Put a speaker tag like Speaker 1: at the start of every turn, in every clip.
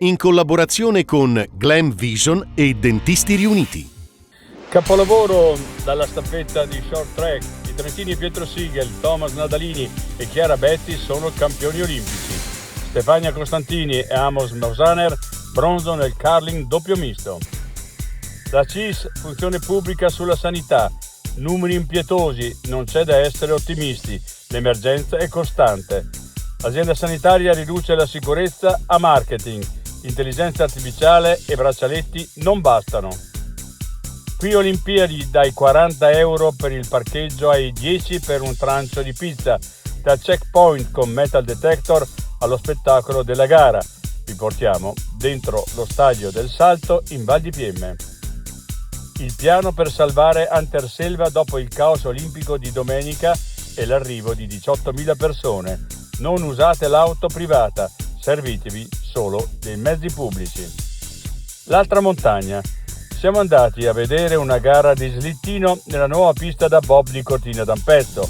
Speaker 1: in collaborazione con Glam Vision e Dentisti Riuniti.
Speaker 2: Capolavoro dalla staffetta di short track. I trentini Pietro Sigel, Thomas Nadalini e Chiara Betti sono campioni olimpici. Stefania Costantini e Amos Mosaner bronzo nel curling doppio misto. La CIS, funzione pubblica sulla sanità. Numeri impietosi, non c'è da essere ottimisti. L'emergenza è costante. L'azienda sanitaria riduce la sicurezza a marketing. Intelligenza artificiale e braccialetti non bastano. Qui Olimpiadi dai 40 euro per il parcheggio ai 10 per un trancio di pizza. Da checkpoint con metal detector allo spettacolo della gara. Vi portiamo dentro lo stadio del Salto in Val di Fiemme. Il piano per salvare Anterselva dopo il caos olimpico di domenica e l'arrivo di 18.000 persone. Non usate l'auto privata, servitevi solo dei mezzi pubblici. L'altra montagna. Siamo andati a vedere una gara di slittino nella nuova pista da bob di Cortina d'Ampezzo.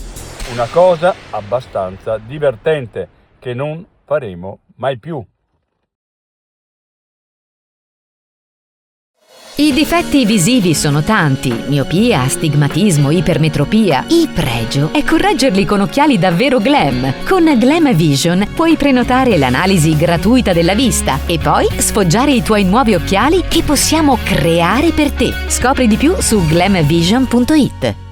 Speaker 2: Una cosa abbastanza divertente che non faremo mai più.
Speaker 3: I difetti visivi sono tanti: miopia, astigmatismo, ipermetropia. Il pregio è correggerli con occhiali davvero glam. Con Glam Vision puoi prenotare l'analisi gratuita della vista e poi sfoggiare i tuoi nuovi occhiali che possiamo creare per te. Scopri di più su glamvision.it.